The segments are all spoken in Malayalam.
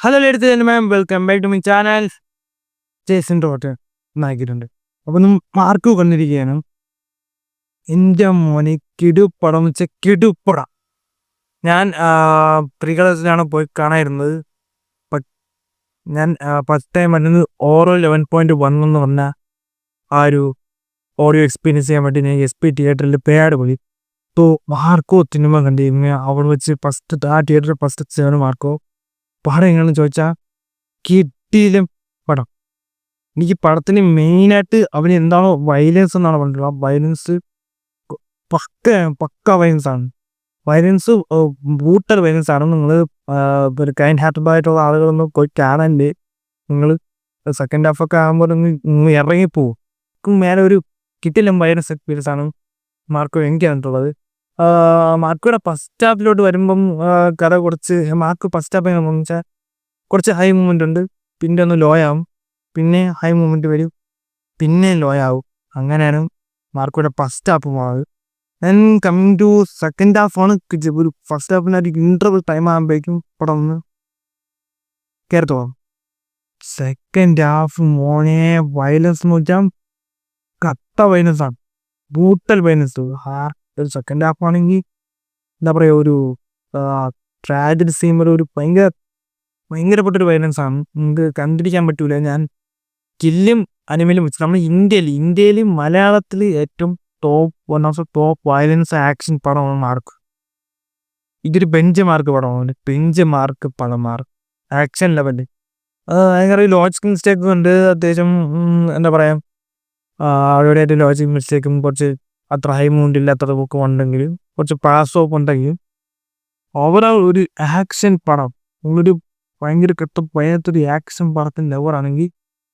Hello ladies and gentlemen, welcome back to my channel. ജേസൺ റോട്ട് നായിക്കിട്ടുണ്ട്. അപ്പോൾ മാർക്ക് വന്നിരിക്കുകയാണ്. എൻ്റെ മോനെ കിടുപ്പടം എന്ന് വെച്ചാൽ കിടുപ്പടം. ഞാൻ പ്രീകളസിലാണ് പോയി കാണാതിരുന്നത്. ഞാൻ ഫസ്റ്റ് ടൈം വരുന്നത് ഓറോ 11.1 എന്ന് പറഞ്ഞ ആ ഒരു ഓഡിയോ എക്സ്പീരിയൻസ് ചെയ്യാൻ വേണ്ടി ഞാൻ SP തിയേറ്ററിൽ പേട് പോയി. ഇപ്പോൾ മാർക്കോ സിനിമ കണ്ടിരുന്നു. അവിടെ വെച്ച് ആ തിയേറ്ററിൽ ഫസ്റ്റ് മാർക്കോ പടം എങ്ങനെയാണെന്ന് ചോദിച്ചാൽ കിട്ടിയിലും പടം. എനിക്ക് പടത്തിന് മെയിനായിട്ട് അവന് എന്താണോ വയലൻസ് എന്നാണ് പറഞ്ഞിട്ടുള്ളത്. ആ വയലൻസ് പക്ക വയലൻസാണ്. വയലൻസ് ബ്രൂട്ടൽ വയലൻസ് ആണ്. നിങ്ങൾ ഒരു കൈൻഡ് ഹാർട്ടഡായിട്ടുള്ള ആളുകളൊന്നും പോയി കാണാണ്ട് നിങ്ങൾ സെക്കൻഡ് ഹാഫൊക്കെ ആകുമ്പോൾ നിങ്ങൾ ഇറങ്ങിപ്പോവും. മേലെ ഒരു കിട്ടിലും വയലൻസ് എക്സ്പീരിയൻസ് ആണ് മാർക്കോ എനിക്ക് തന്നിട്ടുള്ളത്. മാർക്കോയുടെ ഫസ്റ്റ് ഹാഫിലോട്ട് വരുമ്പം കഥ മാർക്ക് ഫസ്റ്റ് ഹാഫ് എങ്ങനെയാണെന്ന് വെച്ചാൽ കുറച്ച് ഹൈ മൂവ്മെൻ്റ് ഉണ്ട്, പിന്നെ ഒന്ന് ലോ ആവും, പിന്നെ ഹൈ മൂവ്മെൻറ്റ് വരും, പിന്നെ ലോ ആവും. അങ്ങനെയാണ് മാർക്കോയുടെ ഫസ്റ്റ് ഹാഫ് പോകുന്നത്. ദെൻ കമ്മിങ് ടു സെക്കൻഡ് ഹാഫാണ്. ഒരു ഫസ്റ്റ് ഹാഫിന് ഒരു ഇൻ്റർവൽ ടൈം ആകുമ്പോഴേക്കും പടം ഒന്ന് കയറത്തോളാം. സെക്കൻഡ് ഹാഫ് മോനെ വയലൻസ് എന്ന് വെച്ചാൽ കത്ത വയലൻസ് ആണ്, ബ്രൂട്ടൽ വയലൻസ്. ഒരു സെക്കൻഡ് ഹാഫ് ആണെങ്കിൽ എന്താ പറയുക, ഒരു ട്രാജഡി സീൻ വരെ ഒരു ഭയങ്കരപ്പെട്ടൊരു വയലൻസ് ആണ്. നമുക്ക് കണ്ടിരിക്കാൻ പറ്റൂല. ഞാൻ കില്ലും അനിമലും വെച്ച് നമ്മൾ ഇന്ത്യയിൽ മലയാളത്തിൽ ഏറ്റവും ടോപ്പ് വയലൻസ് ആക്ഷൻ പടമാണ് മാർക്ക്. ഇതൊരു ബെഞ്ച് മാർക്ക് പടമാണ്. മാർക്ക് ആക്ഷൻ ലെവല് ഭയങ്കര ലോജിക് മിസ്റ്റേക്കും ഉണ്ട്. അത്യാവശ്യം എന്താ പറയുക, അവിടെയായിട്ട് ലോജിക് മിസ്റ്റേക്കും കുറച്ച് അത്ര ഹൈ മൂവ്മെൻ്റ് ഇല്ലാത്ത ബുക്കും ഉണ്ടെങ്കിലും കുറച്ച് പാസ് ഓഫ് ഉണ്ടെങ്കിലും ഓവറോൾ ഒരു ആക്ഷൻ പടം, നിങ്ങളൊരു ഭയങ്കര ഭയത്തൊരു ആക്ഷൻ പടത്തിൻ്റെ ലവറാണെങ്കിൽ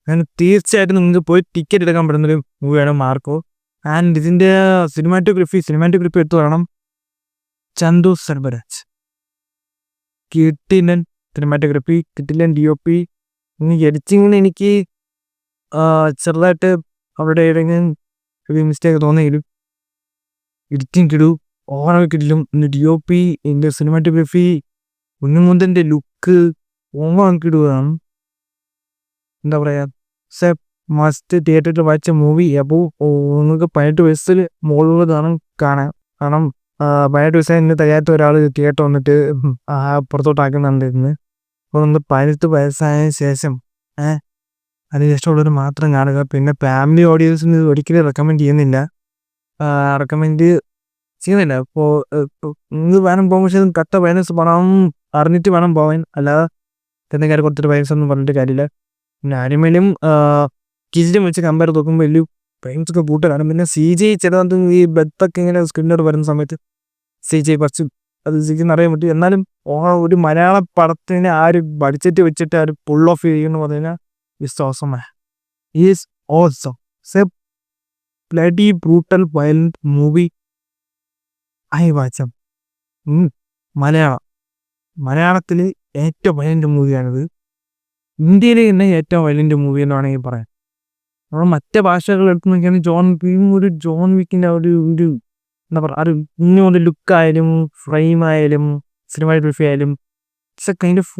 അങ്ങനെ തീർച്ചയായിട്ടും നിങ്ങൾക്ക് പോയി ടിക്കറ്റ് എടുക്കാൻ പറ്റുന്നൊരു മൂവിയാണ് മാർക്കോ. ആൻഡ് ഇതിൻ്റെ സിനിമാറ്റോഗ്രഫി എടുത്തു പറയണം, ചന്തു സർബരാജ്. കിട്ടിലൻ സിനിമാറ്റോഗ്രഫി, കിട്ടിലൻ DOP. എഡിറ്റിങ്ങിന് എനിക്ക് ചെറുതായിട്ട് അവിടെ ഏതെങ്കിലും ഒരു മിസ്റ്റേക്ക് തോന്നിയെങ്കിലും എഡിറ്റിംഗ് കിടു ഓവറോൾ കിട്ടിലും. DOP, ഇതിൻ്റെ സിനിമാറ്റോഗ്രഫി, ഉണ്ണിമുന്തൻ്റെ ലുക്ക് ഓവറോൾ കിടുകയാണ്. എന്താ പറയുക, മസ്റ്റ് തിയേറ്ററിൽ വായിച്ച മൂവി. അപ്പോൾ നിങ്ങൾക്ക് 18 വയസ്സിൽ മുകളിലുള്ളതാണ് കാണാൻ. കാരണം 18 വയസ്സായി ഇന്ന് തയ്യാത്ത ഒരാൾ തിയേറ്റർ വന്നിട്ട് പുറത്തോട്ടാക്കുന്നുണ്ടായിരുന്നു. അപ്പോൾ നമ്മൾ 18 വയസ്സായ ശേഷം അതിന് ഇഷ്ടമുള്ളവർ മാത്രം കാണുക. പിന്നെ ഫാമിലി ഓഡിയൻസിന് ഒരിക്കലും റെക്കമെൻഡ് ചെയ്യുന്നില്ല. ഇപ്പോൾ നിങ്ങൾ വേണം പോകുമ്പോൾ, പക്ഷേ കട്ട വയലൻസ് പണം അറിഞ്ഞിട്ട് വേണം പോകാൻ. അല്ലാതെ എന്തെങ്കിലും കൊടുത്തിട്ട് വയലൻസ് ഒന്നും പറഞ്ഞിട്ട് കാര്യമില്ല. പിന്നെ അനിമലും കില്ലും വെച്ച് കമ്പയർ നോക്കുമ്പോൾ വലിയ വയലൻസൊക്കെ കൂട്ടലാണ്. പിന്നെ CG ചിലത് ഈ ബെത്തൊക്കെ ഇങ്ങനെ സ്ക്രീനോട് വരുന്ന സമയത്ത് CG കുറച്ച് അത് CG അറിയാൻ പറ്റും. എന്നാലും ഒരു മലയാള പടത്തിന് ആ ഒരു ബഡ്ജറ്റ് വെച്ചിട്ട് ആ ഒരു പുൾ ഓഫ് ചെയ്യുമെന്ന് പറഞ്ഞു കഴിഞ്ഞാൽ is awesome. Bloody brutal violent movie I watch. മലയാളത്തിൽ ഏറ്റവും വയലന്റ് മൂവിയാണിത്. ഇന്ത്യയിലെ തന്നെ ഏറ്റവും വയലന്റ് മൂവി എന്ന് വേണമെങ്കിൽ പറയാം. നമ്മൾ മറ്റേ ഭാഷകൾ എടുത്ത് നോക്കിയാണെങ്കിൽ ജോൺ വിക്കിൻ്റെ ഒരു എന്താ പറയുക, ഒരു ഇങ്ങോട്ട് ലുക്കായാലും ഫ്രെയിം ആയാലും സിനിമാറ്റോഗ്രഫി ആയാലും it's A kind of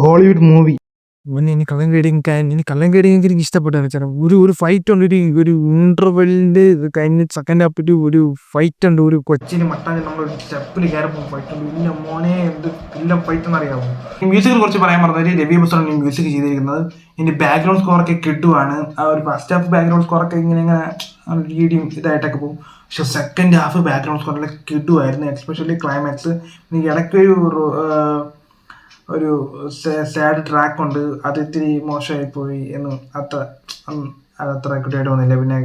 Hollywood movie. ഇനി കള്ളം കേടിങ് എനിക്ക് ഇഷ്ടപ്പെട്ടാണ് വെച്ചാൽ ഒരു ഫൈറ്റ് ഉണ്ട്, ഒരു ഇന്റർവെല്ലിൻ്റെ കഴിഞ്ഞ് സെക്കൻഡ് ഹാഫിൽ ഒരു ഫൈറ്റ് ഉണ്ട്. ഒരു കൊച്ചിന് മട്ടാൻ നമ്മൾ സ്റ്റെപ്പിൽ കയറുമ്പോൾ ഫൈറ്റ് ഉണ്ട്. ഇല്ല മോനെ, എന്ത് എല്ലാം ഫൈറ്റ് എന്നറിയാമോ. ഈ മ്യൂസിക്കിനെ കുറിച്ച് പറയാൻ പറഞ്ഞാൽ രവി ബസറാണ് ഈ മ്യൂസിക് ചെയ്തിരിക്കുന്നത്. ഇതിൻ്റെ ബാക്ക്ഗ്രൗണ്ട് സ്കോറൊക്കെ കിട്ടുവാണ്. ആ ഒരു ഫസ്റ്റ് ഹാഫ് ബാക്ക്ഗ്രൗണ്ട് സ്കോറൊക്കെ ഇങ്ങനെ രീതിയും ഇതായിട്ടൊക്കെ പോകും. പക്ഷെ സെക്കൻഡ് ഹാഫ് ബാക്ക്ഗ്രൗണ്ട് സ്കോറൊക്കെ കിട്ടുമായിരുന്നു, എക്സ്പെഷ്യലി ക്ലൈമാക്സ്. എനിക്ക് ഇടയ്ക്ക് ഒരു സാഡ് ട്രാക്ക് ഉണ്ട്, അത് ഇത്തിരി മോശമായിപ്പോയി എന്ന് അതത്ര കിട്ടിയായിട്ട് വന്നില്ല. പിന്നെ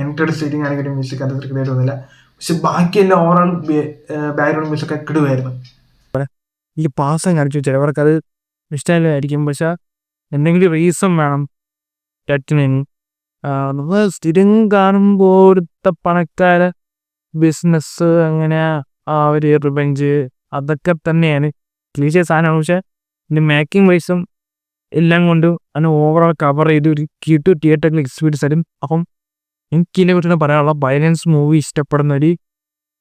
എൻക്രഡ് സീറ്റിംഗ് ആണെങ്കിൽ മ്യൂസിക് അത് കിട്ടിയായിട്ട് വന്നില്ല. പക്ഷെ ബാക്കിയെല്ലാം ഓവറോൾ ബാക്ക്ഗ്രൗണ്ട് മ്യൂസിക് ഒക്കെ കിടുമായിരുന്നു. ഈ പാസം കാണിച്ചു ചിലവർക്ക് അത് ഇഷ്ടമായിരിക്കും, പക്ഷെ എന്തെങ്കിലും റീസൺ വേണം ടച്ചിന്. നമ്മൾ സ്ഥിരം കാണുമ്പോൾ പണക്കാര ബിസിനസ് അങ്ങനെ ആ ഒരു റിവെഞ്ച് അതൊക്കെ തന്നെയാണ് ക്ലീശ സാധനമാണ്. പക്ഷെ ഇതിൻ്റെ മേക്കിംഗ് വൈസും എല്ലാം കൊണ്ടും അതിന് ഓവറോൾ കവർ ചെയ്ത് ഒരു തിയേറ്ററിൽ എക്സ്പീരിയൻസ് തരും. അപ്പം എനിക്കിതിനെ കുറിച്ച് പറയാനുള്ള വയലൻസ് മൂവി ഇഷ്ടപ്പെടുന്നവർ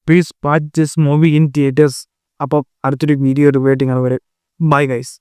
please watch this movie in theatres. അപ്പം അടുത്തൊരു വീഡിയോ വെയിറ്റിംഗ് ആണ് വരെ. Bye guys.